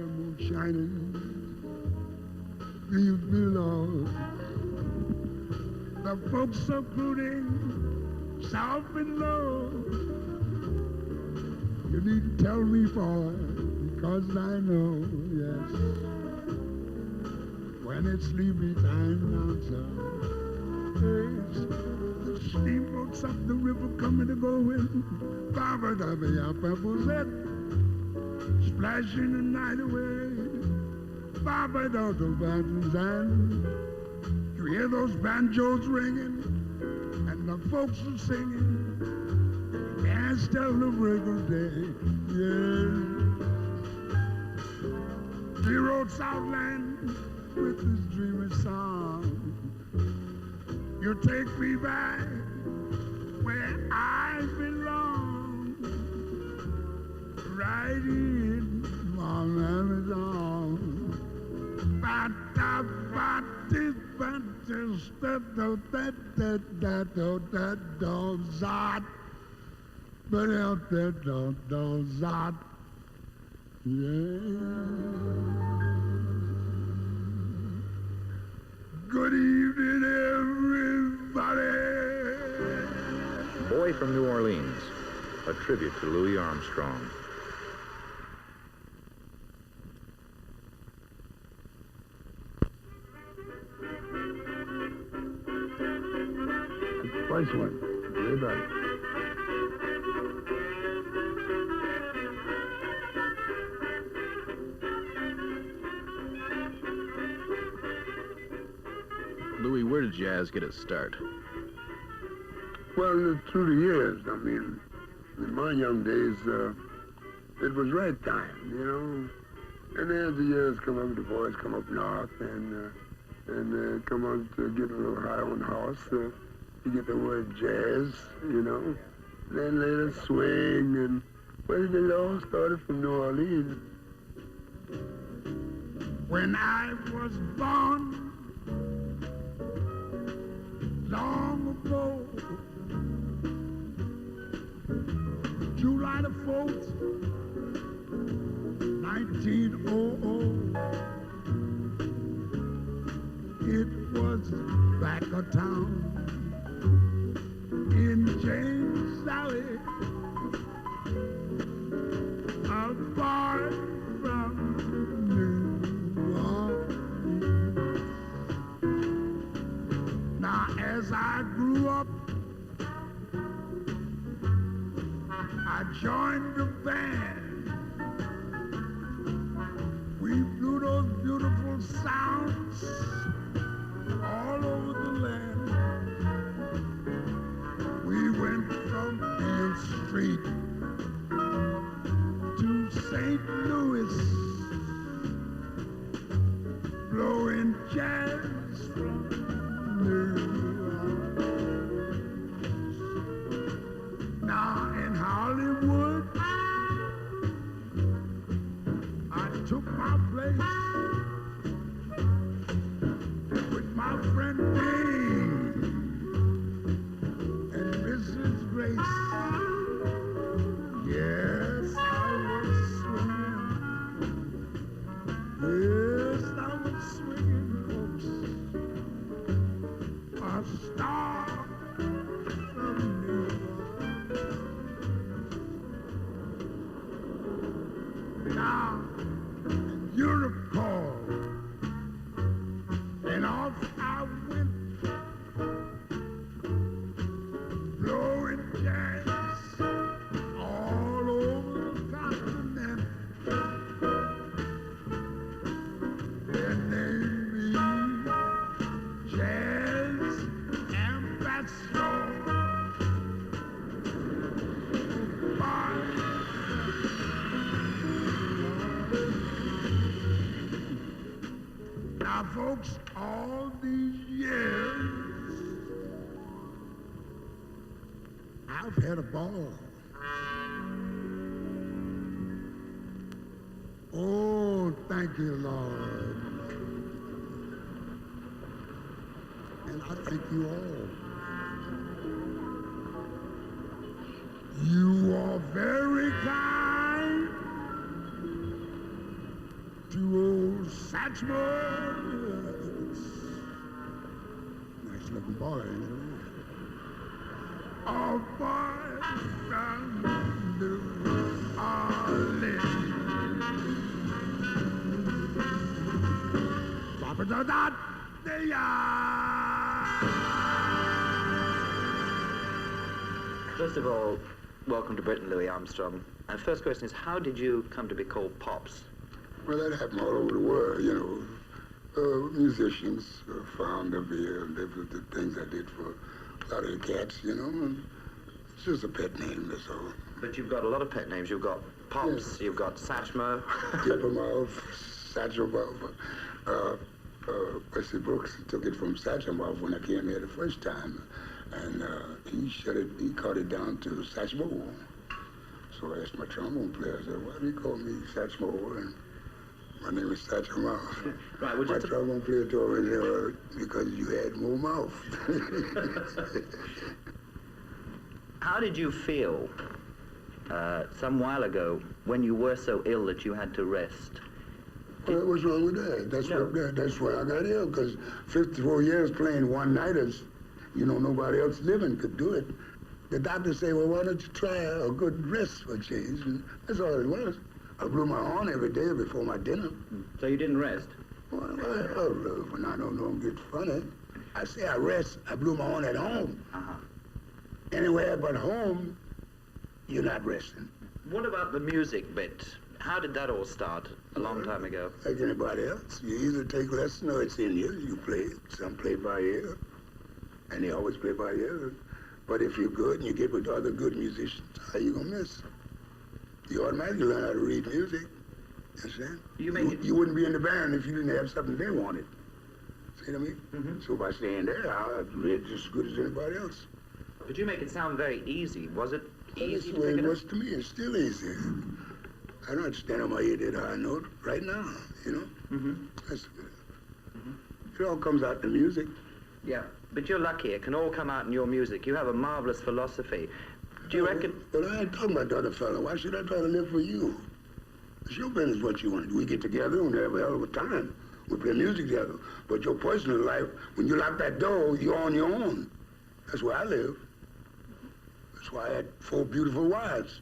moon shining, please be Lord. The folks are brooding, soft and low. You need to tell me for, because I know, yes. When it's sleepy time down south, yes, the steamboats up the river coming to going, Baba Dabby up Appleset, splashing the night away, Baba Doggle Battles and you hear those banjos ringing, and the folks are singing, can't tell the break of day, yeah. He rode Southland with his dreamy song. You take me back where I belong, right in my Amazon. Good evening, everybody. Boy from New Orleans, a tribute to Louis Armstrong. First one, way back. Louis, where did jazz get its start? Well, through the years, I mean, in my young days, it was ragtime, you know. And as the years come up, the boys come up north and come up to get a little high on the horse. You get the word jazz, you know. Then later swing, and well, it all started from New Orleans. When I was born, long ago, July the 4th, 1900, it was back of town in James Valley, apart from New Orleans. Now, as I grew up, I joined the band. We blew those beautiful sounds all over the land. We went from Beale Street to St. Louis, blowing jazz from New Orleans. Now in Hollywood, I took my place with my friend Dave and Mrs. Grace. Yes, I was swinging. Yes, I was swinging, folks. A star from New Orleans. Now, Europe called, and off I went, blowing jazz all over the continent. They named me Jazz Ambassador. Now, folks, all these years, I've had a ball. Oh, thank you, Lord. And I thank you all. You are very kind. two old Satchmores. Nice looking boy, ain't it? Oh, boy, down New Orleans. Papa da da da. First of all, welcome to Britain, Louis Armstrong. And first question is, how did you come to be called Pops? Well, that happened all over the world, you know. Musicians found of here, and they were the things I did for a lot of the cats, you know. And it's just a pet name, that's all. But you've got a lot of pet names. You've got Pops, yes. You've got Satchmo. Dippermouth, Satchmouth. Wesley Brooks took it from Satchmouth when I came here the first time. And he cut it down to Satchmo. So I asked my trombone player, I said, why do you call me Satchmo? And my name is Satchmouth. Right, well, my trombone player told me, because you had more mouth. How did you feel some while ago when you were so ill that you had to rest? Well, what's wrong with that? That's why I got ill, because 54 years playing one-nighters, you know, nobody else living could do it. The doctor said, well, why don't you try a good rest for a change? And that's all it was. I blew my horn every day before my dinner. So you didn't rest? Well, when I don't get funny, I say I rest. I blew my horn at home. Anywhere but home, you're not resting. What about the music bit? How did that all start a long time ago? Like anybody else. You either take lessons or it's in you. You play. Some play by ear. And they always play by ear. But if you're good and you get with other good musicians, how you gonna miss? You automatically learn how to read music. You understand? You wouldn't be in the band if you didn't have something they wanted. See what I mean? Mm-hmm. So by staying there, I read just as good as anybody else. But you make it sound very easy. Was it easy to pick it up? That's the way it was to me. It's still easy. I don't stand on my ear that high note right now, you know? Mm-hmm. It all comes out in the music. Yeah, but you're lucky. It can all come out in your music. You have a marvelous philosophy. Do you reckon... But I ain't talking about the other fella. Why should I try to live for you? It's your business what you want to do. We get together and have a hell of a time. We play music together. But your personal life, when you lock that door, you're on your own. That's where I live. That's why I had 4 beautiful wives.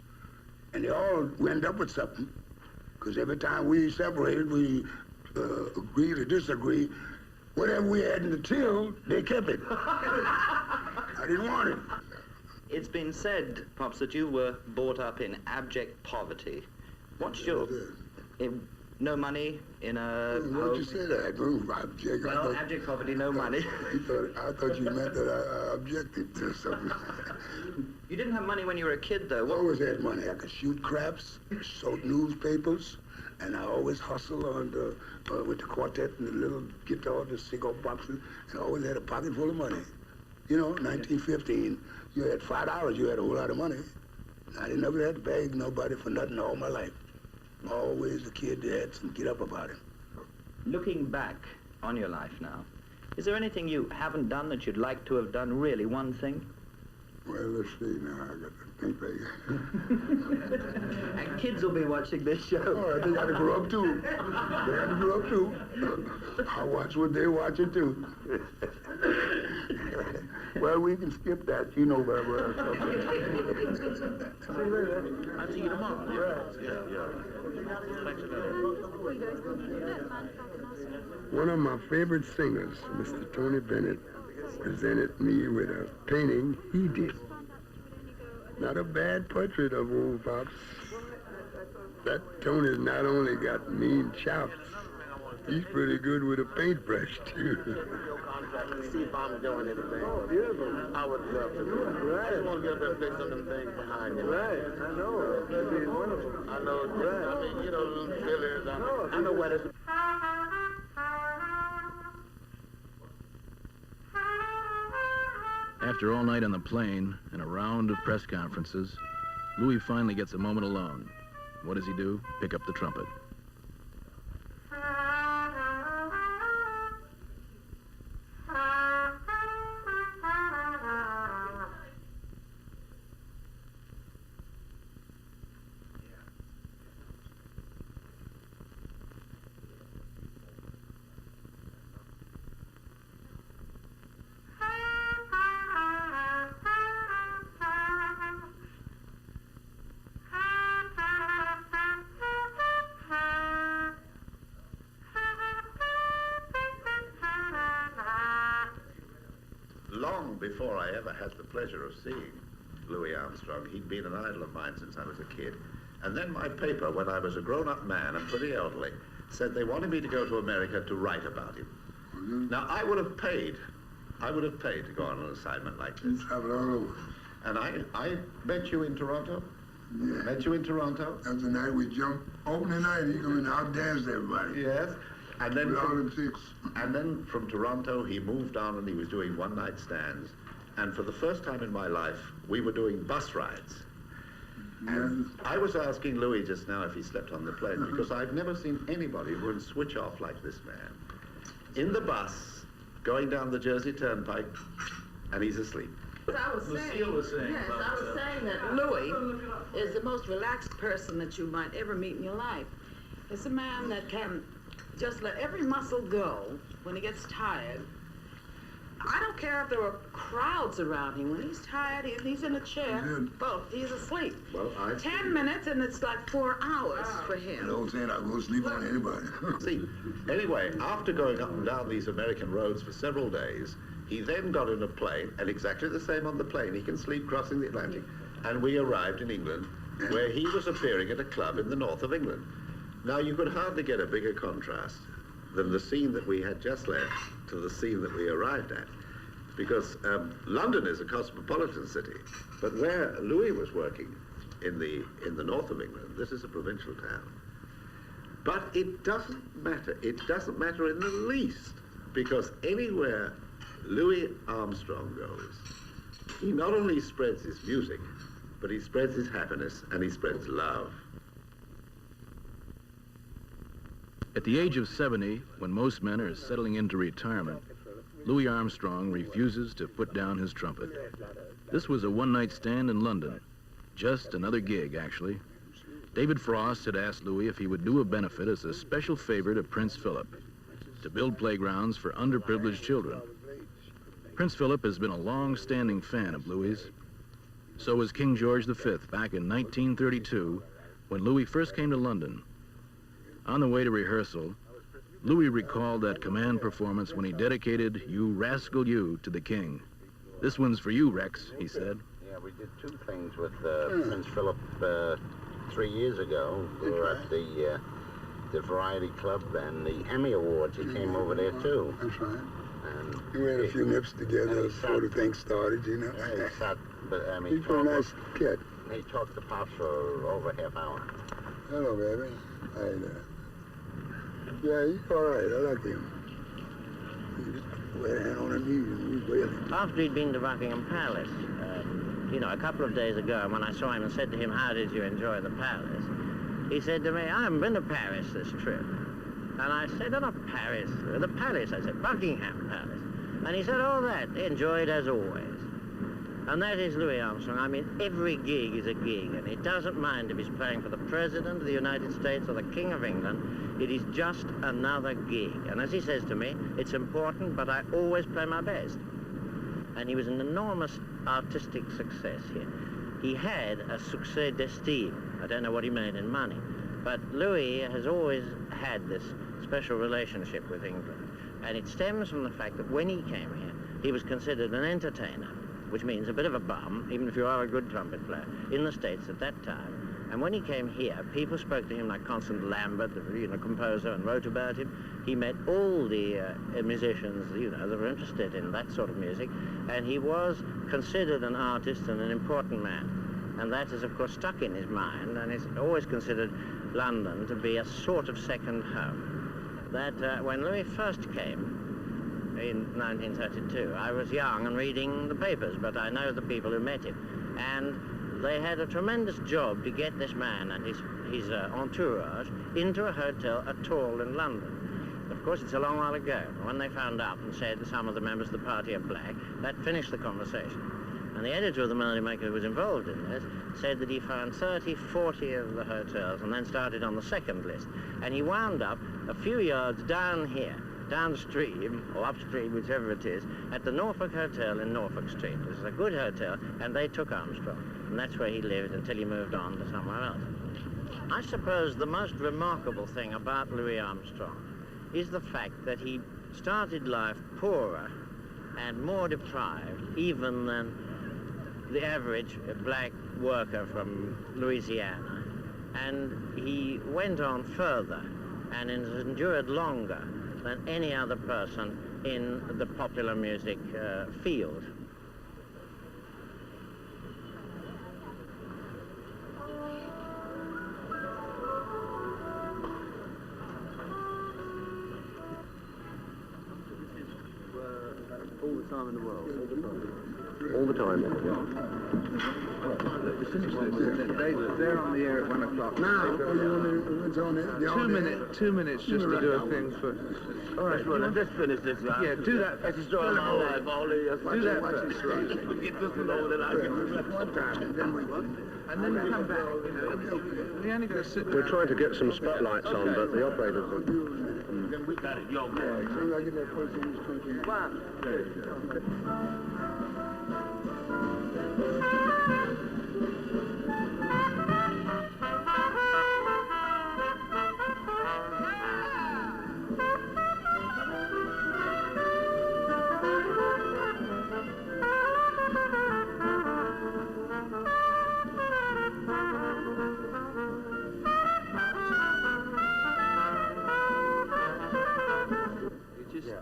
And they all end up with something. Because every time we separated, we agreed or disagreed. Whatever we had in the till, they kept it. I didn't want it. It's been said, Pops, that you were brought up in abject poverty. What's your... no money in a... Why'd you say that? Abject. Well, abject poverty, no money. I thought you meant that I objected to something. You didn't have money when you were a kid, though. I always had money. I could shoot craps, sold newspapers, and I always hustled on with the quartet and the little guitar, the cigar boxes, and I always had a pocket full of money. You know, 1915, you had $5, you had a whole lot of money. I didn't ever have to beg nobody for nothing all my life. Always a kid that had some get up about it. Looking back on your life now, is there anything you haven't done that you'd like to have done, really, one thing? Well, let's see now. I got to think back. And kids will be watching this show. Oh, they got to grow up, too. They got to grow up, too. I watch what they're watching, too. Well, we can skip that. You know very well. See you later. I'll see you tomorrow. Right. Yeah. One of my favorite singers, Mr. Tony Bennett, presented me with a painting he did. Not a bad portrait of old Pops. That Tony's not only got mean chops, he's pretty good with a paintbrush, too. See if I'm doing anything. Oh, beautiful. I would love to do it. Right. I just want to get up there and fix some of them things behind you. Right, I know. That'd be wonderful. I know. Right. I mean, you know, little fillers. I know what it's... After all night on the plane and a round of press conferences, Louis finally gets a moment alone. What does he do? Pick up the trumpet. before I ever had the pleasure of seeing Louis Armstrong. He'd been an idol of mine since I was a kid. And then my paper, when I was a grown-up man and pretty elderly, said they wanted me to go to America to write about him. Now, I would have paid to go on an assignment like this. Travel all over. And I met you in Toronto. Yeah. Met you in Toronto. That was the night we jumped. Opening night, he come in, outdanced everybody. Yes. And then With all them chicks. And then from Toronto, he moved on and he was doing one-night stands. And for the first time in my life, we were doing bus rides. And I was asking Louis just now if he slept on the plane, because I've never seen anybody who would switch off like this man. In the bus, going down the Jersey Turnpike, and he's asleep. I was saying that Louis is the most relaxed person that you might ever meet in your life. It's a man that can just let every muscle go when he gets tired. I don't care if there were crowds around him. When he's tired, he's in a chair. Well, he's asleep. Well, 10 minutes and it's like 4 hours for him. I don't say I'll go sleep on anybody. See, anyway, after going up and down these American roads for several days, he then got in a plane, and exactly the same on the plane. He can sleep crossing the Atlantic. And we arrived in England, where he was appearing at a club in the north of England. Now, you could hardly get a bigger contrast than the scene that we had just left to the scene that we arrived at. Because London is a cosmopolitan city, but where Louis was working in the north of England, this is a provincial town. But it doesn't matter. It doesn't matter in the least, because anywhere Louis Armstrong goes, he not only spreads his music, but he spreads his happiness and he spreads love. At the age of 70, when most men are settling into retirement, Louis Armstrong refuses to put down his trumpet. This was a one-night stand in London. Just another gig, actually. David Frost had asked Louis if he would do a benefit as a special favor to Prince Philip, to build playgrounds for underprivileged children. Prince Philip has been a long-standing fan of Louis. So was King George V back in 1932, when Louis first came to London. On the way to rehearsal, Louis recalled that command performance when he dedicated "You Rascal You" to the king. "This one's for you, Rex," he said. Yeah, we did two things with Prince Philip 3 years ago. We were at the Variety Club and the Emmy Awards. He came over there too. That's right. And We had a few nips together before the thing started, you know. yeah, he sat, but I mean, He's a nice kid. he talked to Pops for over a half hour. Hello, baby. How you doing? Yeah, he's all right. I like him. He went hand on the knees and he's wailing. After he'd been to Buckingham Palace, you know, a couple of days ago, when I saw him and said to him, "How did you enjoy the palace?" he said to me, "I haven't been to Paris this trip." And I said, "Oh, not Paris, the palace." I said, "Buckingham Palace." And he said, "Oh, that, enjoyed as always." And that is Louis Armstrong. I mean, every gig is a gig, and he doesn't mind if he's playing for the President of the United States or the King of England. It is just another gig. And as he says to me, it's important, but I always play my best. And he was an enormous artistic success here. He had a succès d'estime. I don't know what he made in money. But Louis has always had this special relationship with England. And it stems from the fact that when he came here, he was considered an entertainer, which means a bit of a bum, even if you are a good trumpet player, in the States at that time. And when he came here, people spoke to him like Constant Lambert, the composer, and wrote about him. He met all the musicians, that were interested in that sort of music, and he was considered an artist and an important man. And that is, of course, stuck in his mind, and he's always considered London to be a sort of second home. That when Louis first came in 1932, I was young and reading the papers, but I know the people who met him. And they had a tremendous job to get this man and his entourage into a hotel at all in London. Of course, it's a long while ago. When they found out and said that some of the members of the party are black, that finished the conversation. And the editor of the Melody Maker, who was involved in this, said that he found 30, 40 of the hotels and then started on the second list. And he wound up a few yards down here, downstream, or upstream, whichever it is, at the Norfolk Hotel in Norfolk Street. This is a good hotel, and they took Armstrong. And that's where he lived until he moved on to somewhere else. I suppose the most remarkable thing about Louis Armstrong is the fact that he started life poorer and more deprived even than the average black worker from Louisiana. And he went on further and has endured longer than any other person in the popular music field. All the time in the world. All the time. They're on the air at 1 o'clock. Now, it's on it. 2 minutes just to do a thing for... All right, well, let's finish this. Yeah, do that. That's the story of my life. Do that first. Get this alone that I can... And then we come back. We only got to sit... We're trying to get some spotlights on, but the operators are... Then we got it. Yo, man. One.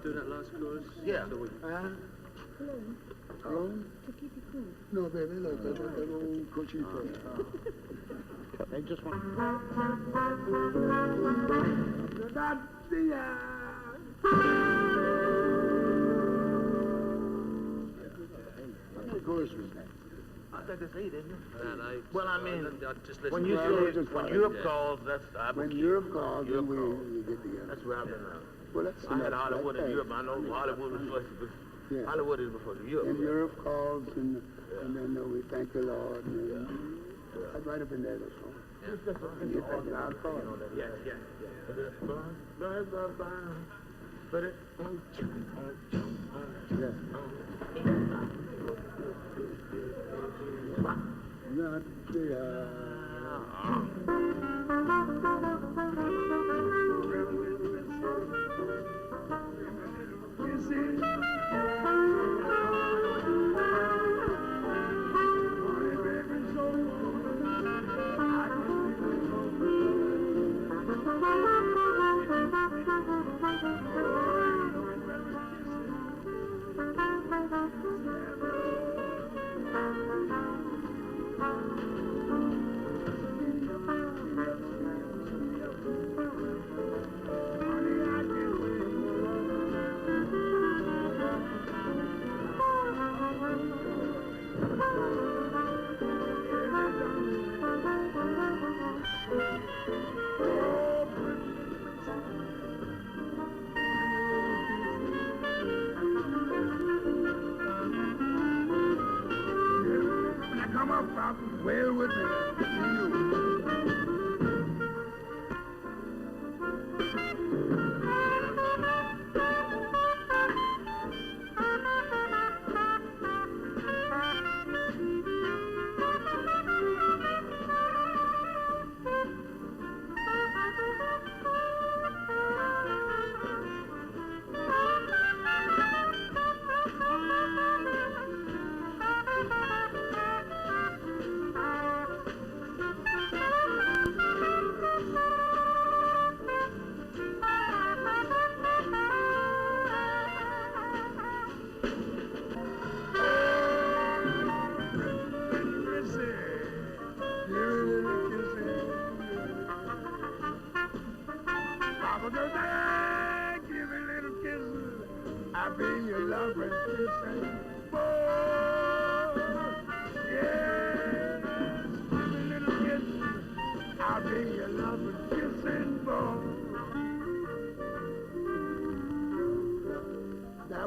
Do that last chorus? Yeah. So Alone? No, baby, look, that old cochito. They just want... How many choruses? I think it's 8, isn't it? Well, I mean, when Europe calls, that's... When Europe calls, then we get together. That's where I've been at. Well, that's I had Hollywood in Europe. I know Hollywood was first. Yeah. Hollywood is before Europe. And Europe calls, and then we thank the Lord. And that's right up in there, that's all. And you thank our call. Yes. But it... Yeah. Not well with me.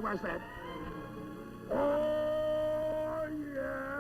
What's that? Oh, yeah.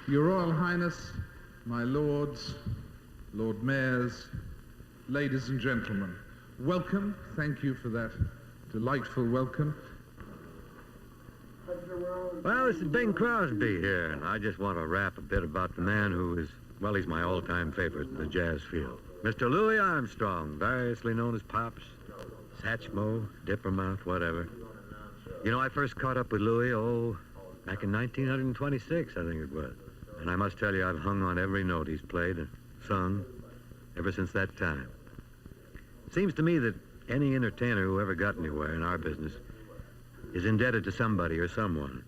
Your Royal Highness, my lords, Lord Mayors, ladies and gentlemen, welcome. Thank you for that delightful welcome. Well, this is Bing Crosby here, and I just want to rap a bit about the man who is, well, he's my all-time favorite in the jazz field. Mr. Louis Armstrong, variously known as Pops, Satchmo, Dippermouth, whatever. You know, I first caught up with Louis, back in 1926, I think it was. And I must tell you, I've hung on every note he's played and sung ever since that time. It seems to me that any entertainer who ever got anywhere in our business is indebted to somebody or someone.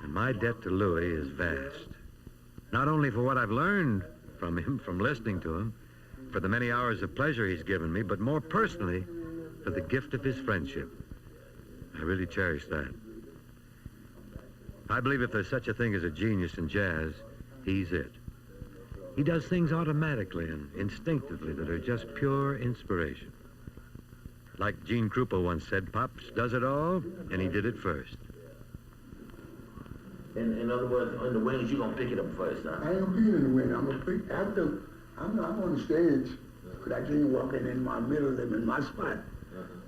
And my debt to Louis is vast. Not only for what I've learned from him, from listening to him, for the many hours of pleasure he's given me, but more personally, for the gift of his friendship. I really cherish that. I believe if there's such a thing as a genius in jazz, he's it. He does things automatically and instinctively that are just pure inspiration. Like Gene Krupa once said, Pops does it all, and he did it first. In other words, on the wings, you're going to pick it up first, huh? I ain't gonna be in the wind. I'm gonna pick after. I'm on the stage, but I can't walk in my middle of them in my spot.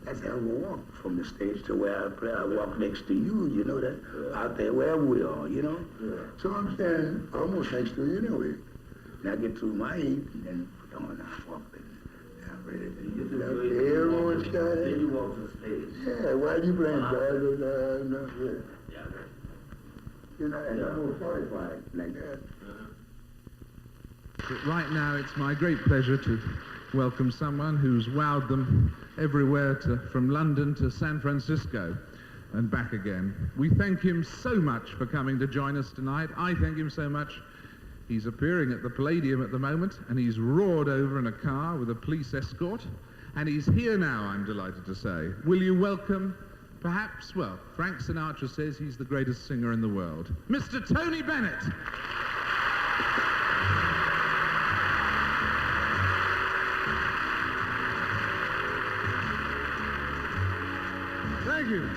That's how I'm gonna walk from the stage to where I play. I walk next to you, you know that? Out there wherever we are, you know? So I'm standing almost next to you anyway. And I get to my 8, and then put on, I walk in. I'm ready to get up there. Everyone started. Then you walk to the stage. Yeah, why you playing jazz? You know, and I'm gonna qualify like that. But right now, it's my great pleasure to welcome someone who's wowed them everywhere from London to San Francisco and back again. We thank him so much for coming to join us tonight. I thank him so much. He's appearing at the Palladium at the moment, and he's roared over in a car with a police escort, and he's here now, I'm delighted to say. Will you welcome, perhaps, well, Frank Sinatra says he's the greatest singer in the world, Mr. Tony Bennett. Thank you.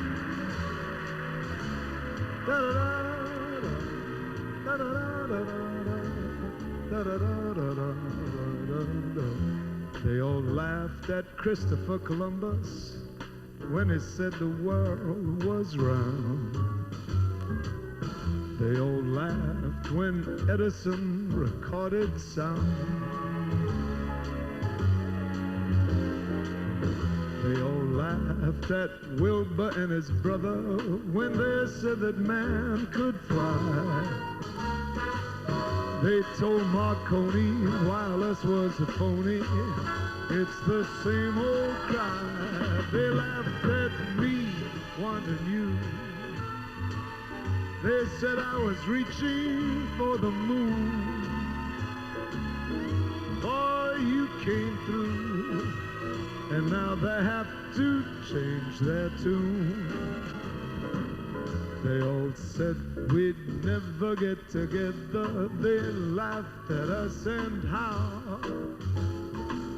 They all laughed at Christopher Columbus when he said the world was round. They all laughed when Edison recorded sound. They all laughed at Wilbur and his brother when they said that man could fly. They told Marconi wireless was a phony. It's the same old cry. They laughed at me, wanting you. They said I was reaching for the moon. Boy, you came through, and now they have to change their tune. They all said we'd never get together. They laughed at us and how.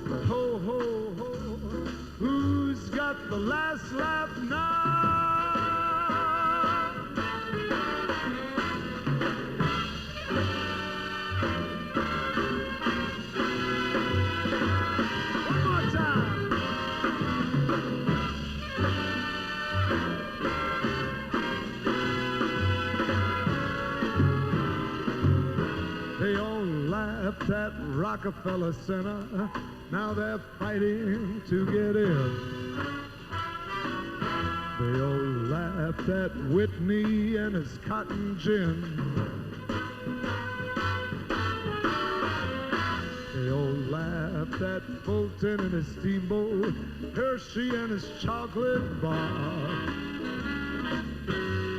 But ho, ho, ho, who's got the last laugh now? One more time. They all laughed at Rockefeller Center. Now they're fighting to get in. They all laughed at Whitney and his cotton gin. They all laughed at Fulton and his steamboat, Hershey and his chocolate bar.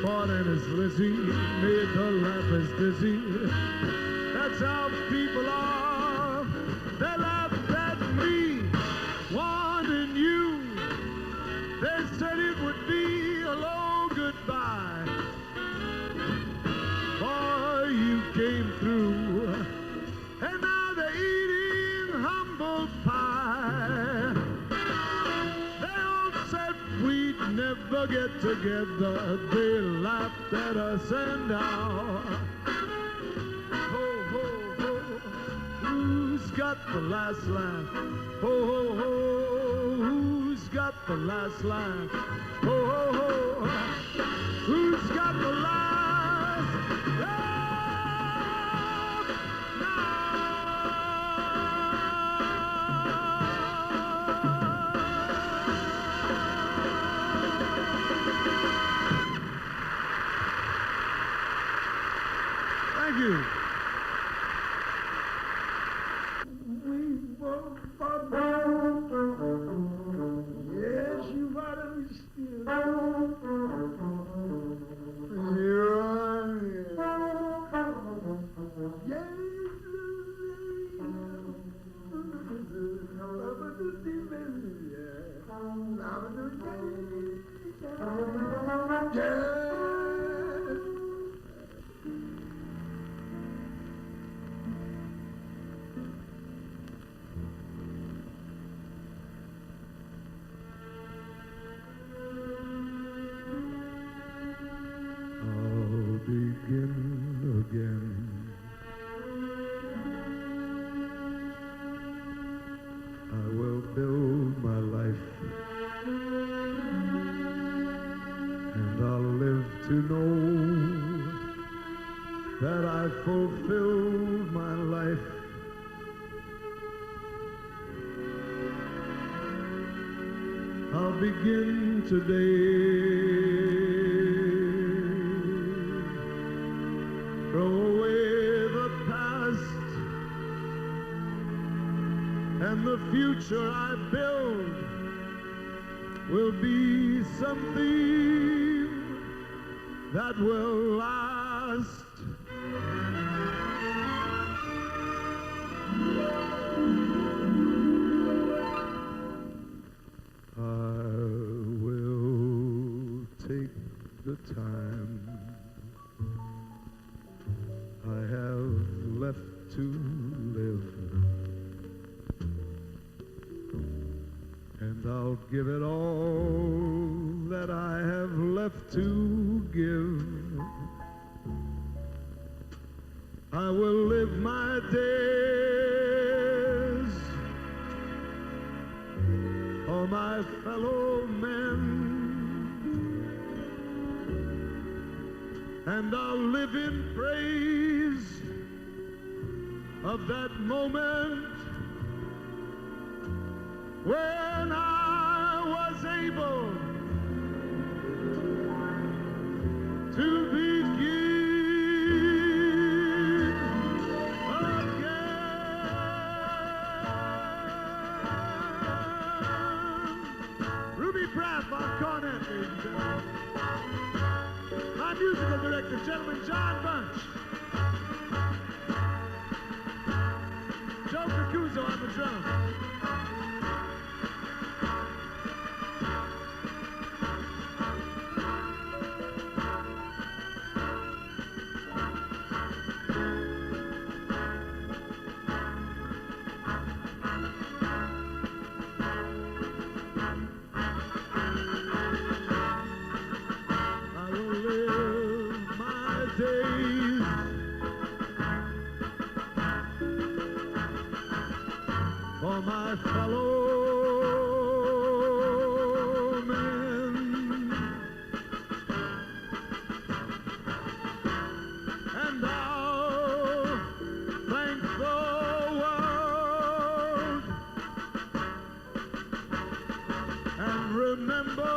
Ford and his Lizzie made the laughers dizzy. That's how people are. They laughed at me, wanting you. They said it would be a long goodbye. Boy, you came through, and now they're eating humble pie. They all said we'd never get together. They laughed at us and now. got the last laugh? Ho, ho, ho, who's got the last laugh? Ho, ho, ho, who's got the last laugh now? Thank you. Yes, you ought to be still. I'll begin again. I will build my life, and I'll live to know that I fulfilled my life. I'll begin today. Throw away the past, and the future I build will be something that will last. I will take the time I have left to live, and I'll give it all that I have left to give. I will live my days for my fellow men, and I'll live in praise of that moment when I was able to begin again. Ruby Pratt on cornet, ladies and gentlemen. My musical director, gentleman, John Bunch. Joe Percuso on the drums. I will live my days for my fellow men, and I'll thank the world and remember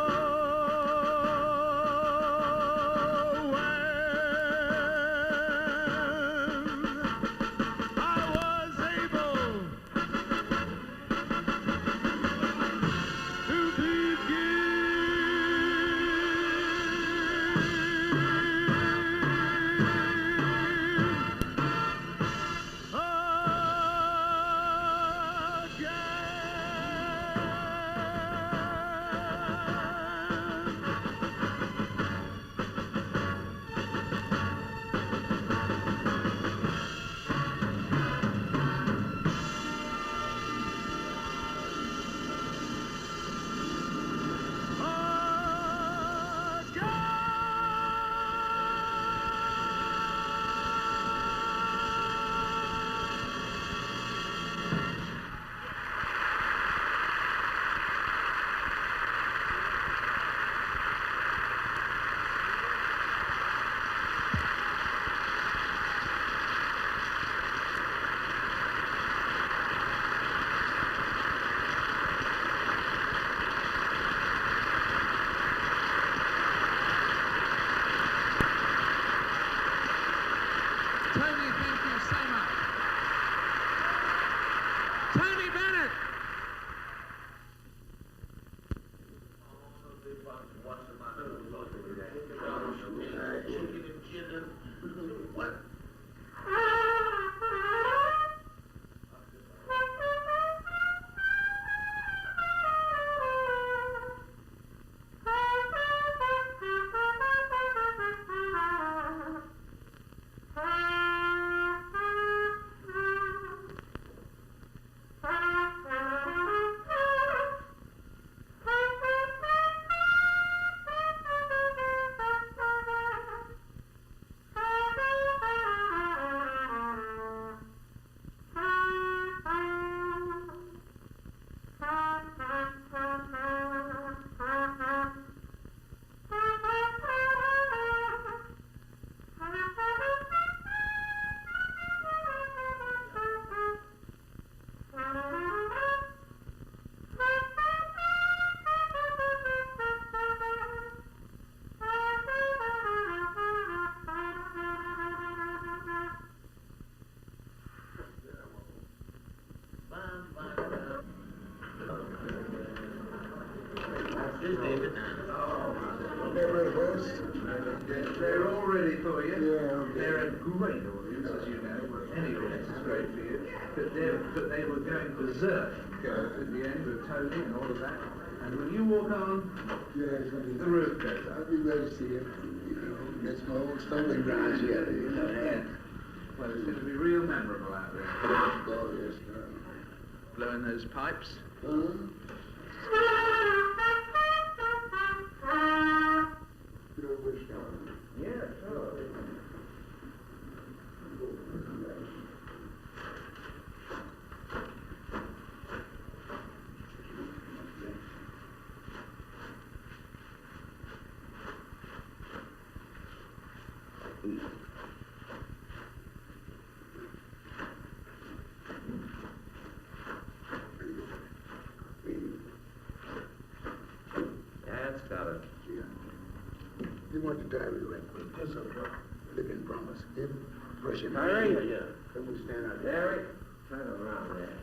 They're all ready for you. Yeah. They're a great audience, as you know. Any audience is great for you. But they were going berserk at the end with Tony and all of that. And when you walk on, the roof goes up. I'll be ready to see it. You know, gets my old stomping grounds here. You know. Yeah. Well, it's going to be real memorable out there. Oh, yes, sir. Blowing those pipes. Yeah, sure. That's got it. You want to drive you right quick. That's okay. Living promise. Give brush it. Harry? Yeah. Come and stand out there. Harry, turn around there.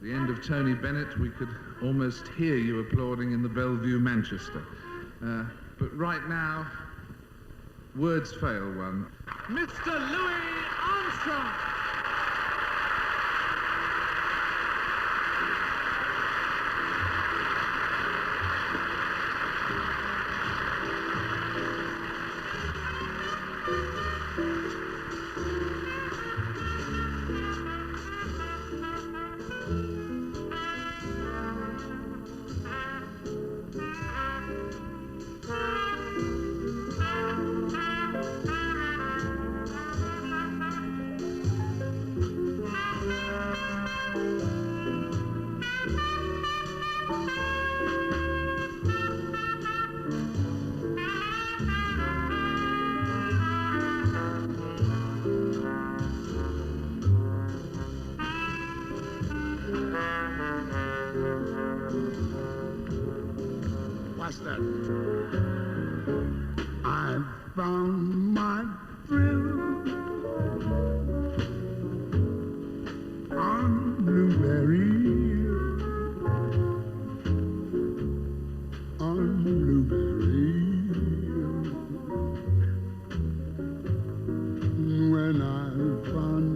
The end of Tony Bennett, we could almost hear you applauding in the Bellevue, Manchester. But right now, words fail one. Mr. Louis Armstrong! What's that? I found my thrill on Blueberry Hill, on Blueberry Hill. When I found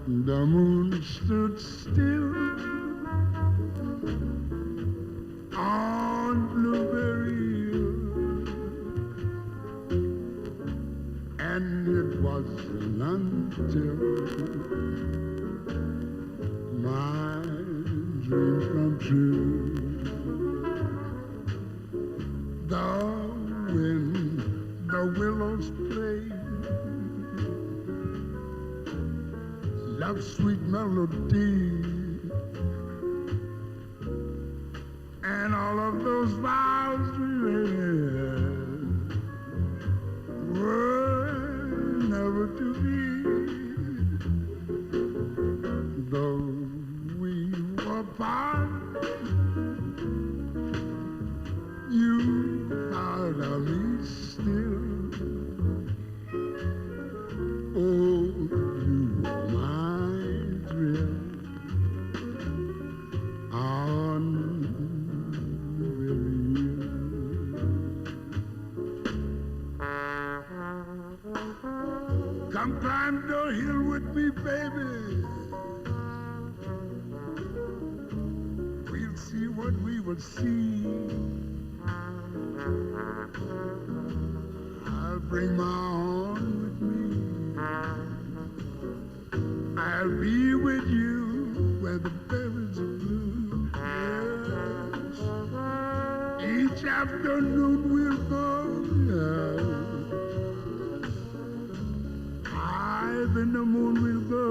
you, the moon stood still on Blueberry Hill, and it wasn't until my dream come true. The wind, the willows play love's sweet melody, and all of those vows we made were never to be. Though we were apart, what we will see. I'll bring my horn with me. I'll be with you where the berries are blue. Yes. Each afternoon we'll go. Yeah. I've in the moon we'll go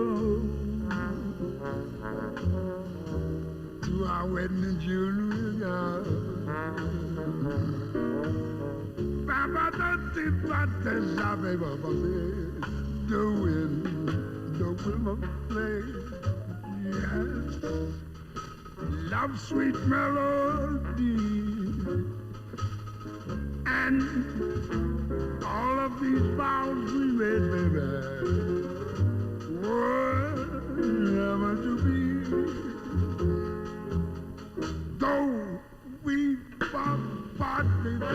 to our wedding in June. We'll go. The wind, the willow play, yes, love sweet melody, and all of these vows we made, baby, were never to be. Though we part, baby.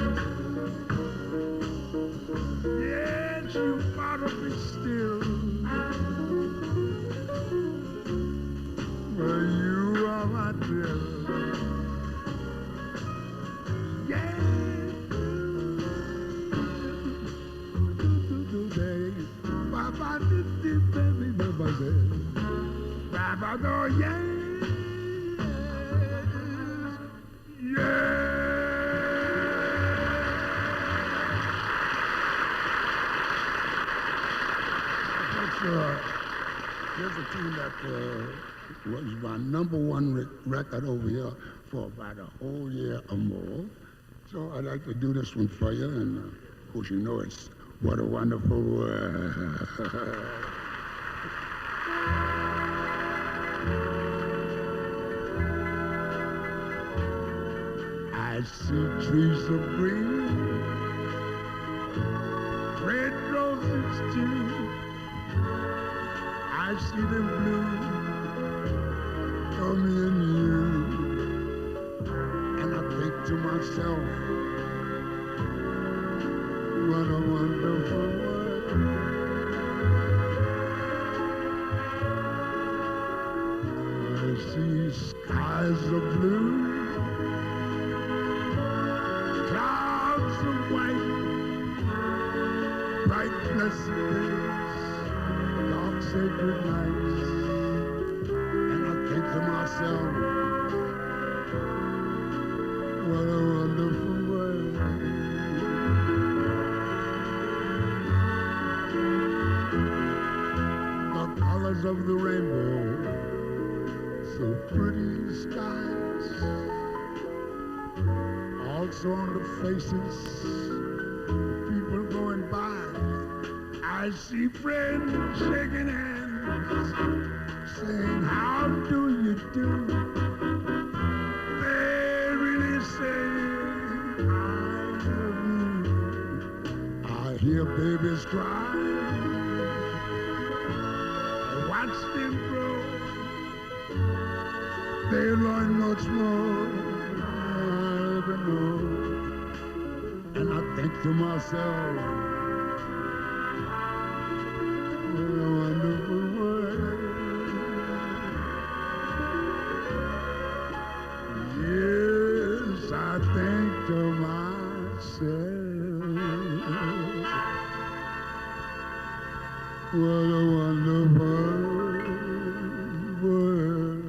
Yes, you follow me still. Well, you are my dear. Yeah. Baba did baby, Baba said. Baba do yes. Yeah. There's a tune that was my #1 record over here for about a whole year or more. So I'd like to do this one for you, and of course you know it's What a Wonderful World. I see trees of green, red roses too. I see them blue for me and you, and I think to myself, what a wonderful world. I see skies of blue, clouds of white, bright blessed days, dark sacred nights, and I think to myself, what a wonderful world. The colors of the rainbow, so pretty skies, also on the faces of people going by. I see friends shaking hands, saying, how do you do? They really say, I love you. I hear babies cry, I watch them grow. They learn much more than I ever know. And I think to myself, what a wonderful world. Yes, I think to myself, what a wonderful world.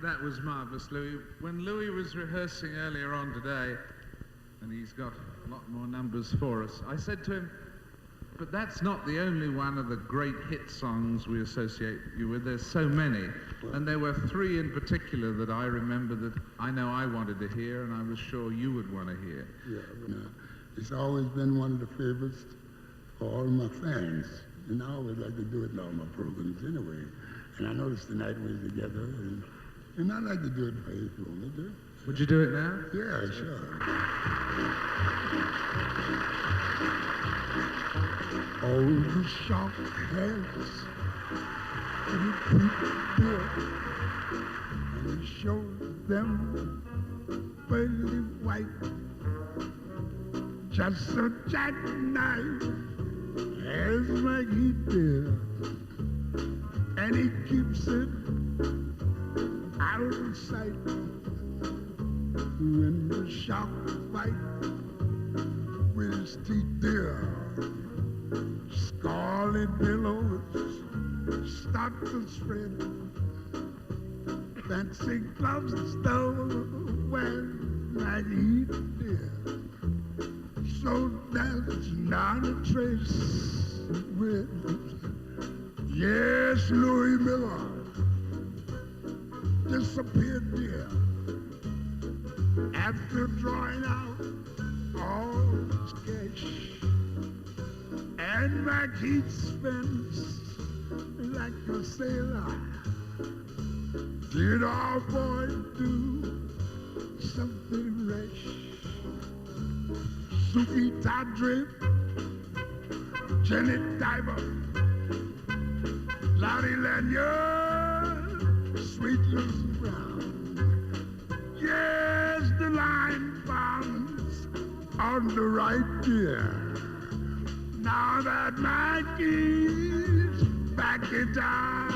That was marvellous, Louis. When Louis was rehearsing earlier on today, and he's got a lot more numbers for us, I said to him, but that's not the only one of the great hit songs we associate you with. There's so many. And there were 3 in particular that I remember that I know I wanted to hear, and I was sure you would want to hear. Yeah, it's always been one of the favorites for all my fans. And I always like to do it in all my programs anyway. And I noticed tonight we was together, and I like to do it for April. Would you do it now? Yeah, sure. All the sharp heads and keep bill, and he showed them pearly white, just a jackknife as Maggie did, and he keeps it out of sight when the shark bite with his teeth there. Scarlet billows start to spread. Fancy gloves though when Maggie did. So there's not a trace with. Yes, Louis Miller disappeared there after drawing out all his cash. And Maggie spends like a sailor. Did our boy do something rash? Suki Tadrip, Janet Diver, Lottie Lanyard, Sweet Lucy Brown. Yes, the line bounds on the right gear. Now that Maggie's back in town.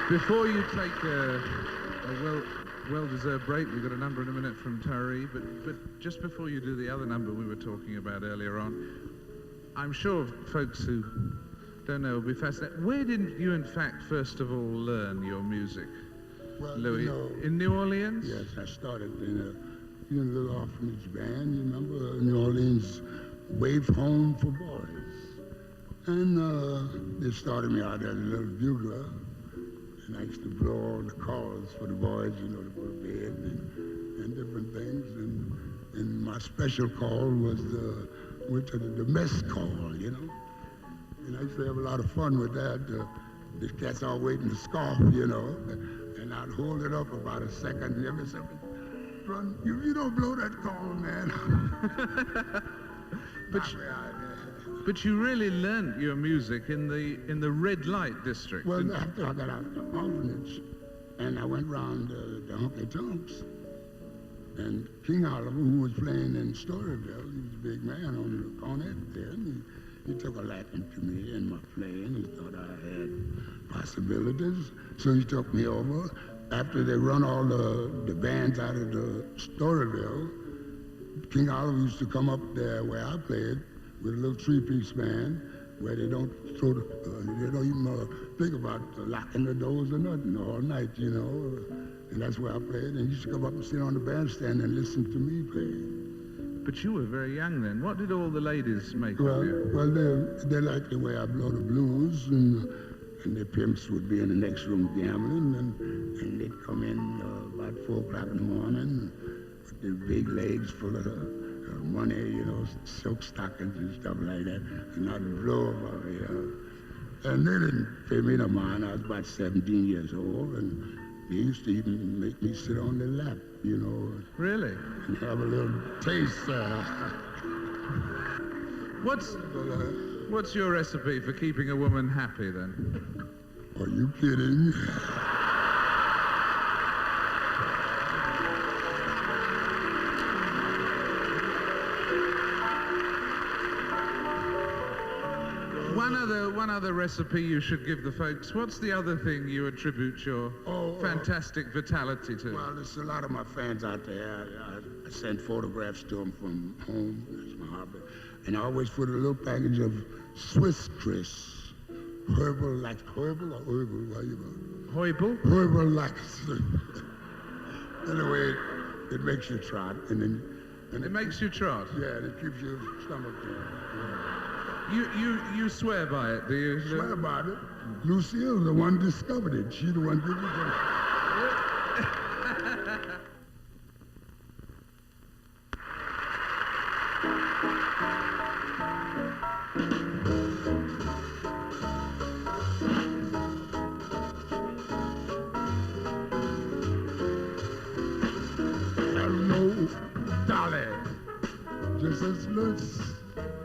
Before you take a well-deserved break, we've got a number in a minute from Tari, but just before you do the other number we were talking about earlier on, I'm sure folks who don't know will be fascinated. Where did you, in fact, first of all learn your music, Well, Louis? you know, in New Orleans? Yes, I started in a little orphanage band, you remember, New Orleans Wave Home for Boys. And they started me out as a little bugler. And I used to blow all the calls for the boys, you know, to go to bed and different things. And my special call was went to the mess call, you know. And I used to have a lot of fun with that. The cats all waiting to scoff, you know. And I'd hold it up about a second, and every second, run, you don't blow that call, man. But you really learned your music in the red light district. Well, after I got out of the orphanage, and I went round the honky tonks, and King Oliver, who was playing in Storyville, he was a big man on the cornet there, and he took a liking to me and my playing. He thought I had possibilities, so he took me over. After they run all the bands out of the Storyville, King Oliver used to come up there where I played with a little three-piece band where they don't throw they don't even think about locking the doors or nothing all night, you know. And that's where I played. And he used to come up and sit on the bandstand and listen to me play. But you were very young then. What did all the ladies make of you? Well, they liked the way I blow the blues, and the pimps would be in the next room gambling, and they'd come in about 4 o'clock in the morning with their big legs full of money, you know, silk stockings and stuff like that, and I'd blow them, you know. And they didn't pay me no mind. I was about 17 years old, and they used to even make me sit on their lap, you know. Really? And have a little taste. What's your recipe for keeping a woman happy then? Are you kidding? One other recipe you should give the folks. What's the other thing you attribute your fantastic vitality to? Well, there's a lot of my fans out there. I send photographs to them from home. That's my hobby. And I always put a little package of Swiss Chris. Herbal, like herbal or herbal? Herbal? Herbal, like. Anyway, It makes you trot, and then... And it makes you trot? Yeah, it keeps your stomach clear. Yeah. You swear by it, do you? Swear by it. Lucille, the one discovered it. She the one did it. Hello, Dolly. Just as loose,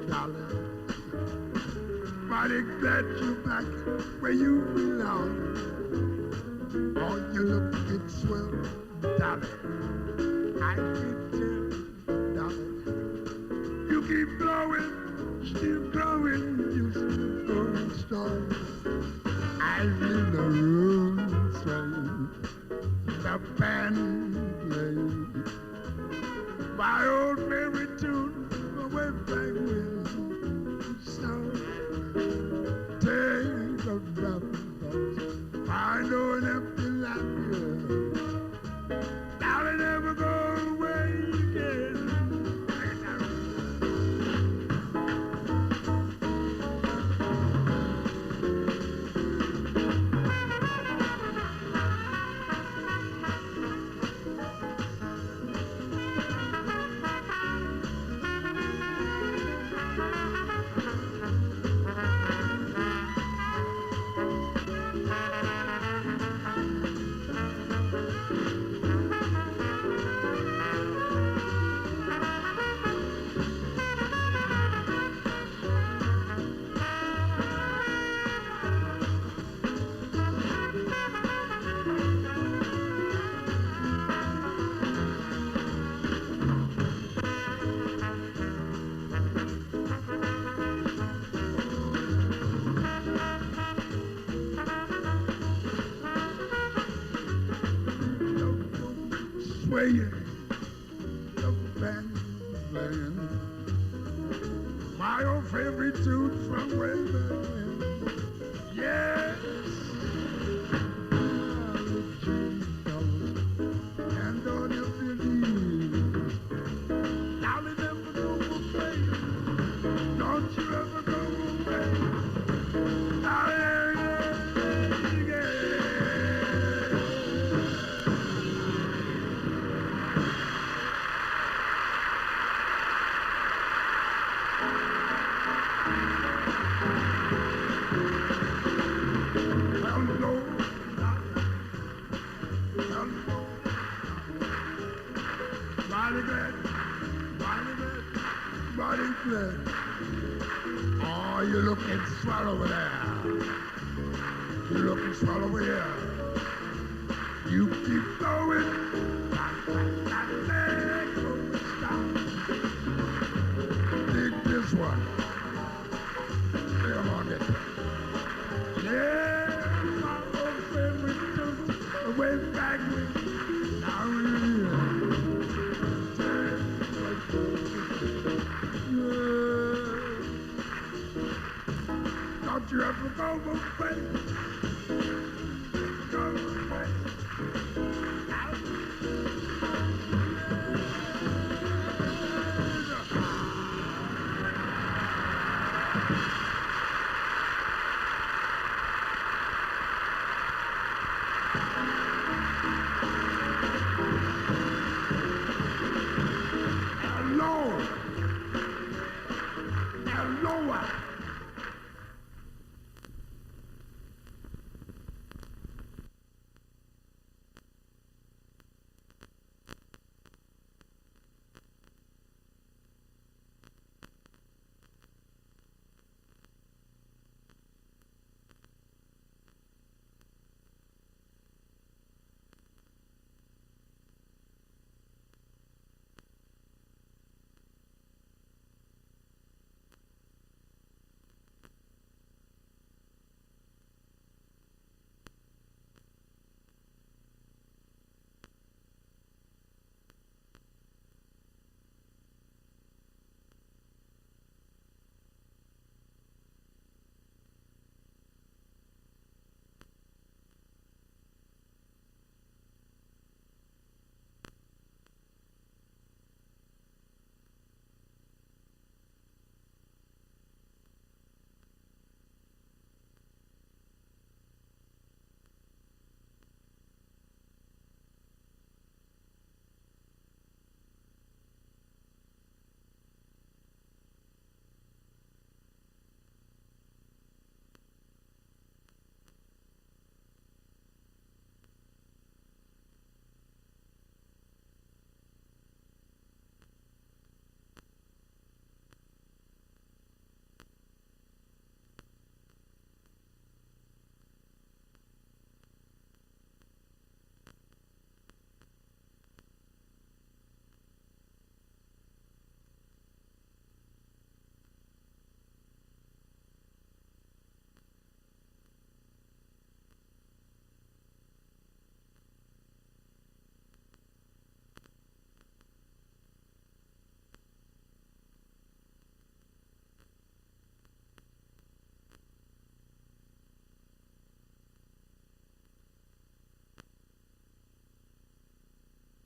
Dolly. Mighty glad you're back where you belong. Oh, you look it swell, Dolly. I can tell, Dolly. You keep blowing, still growing, you still going strong. I feel the room sway, the band play. My old favorite tune, way back when. So take a breath, find an empty life, yeah. Now they never go away again. Swaying, the band playing, my old favorite tune from way back when. Yes, and on your believe, now they never go away. Don't you ever go away. Now they oh, you looking swell over there. You looking swell over here. You keep going. Dig this one. Come on, get it. Yeah, my old favorite tune. The way back when. Now we're here. Don't you ever go away.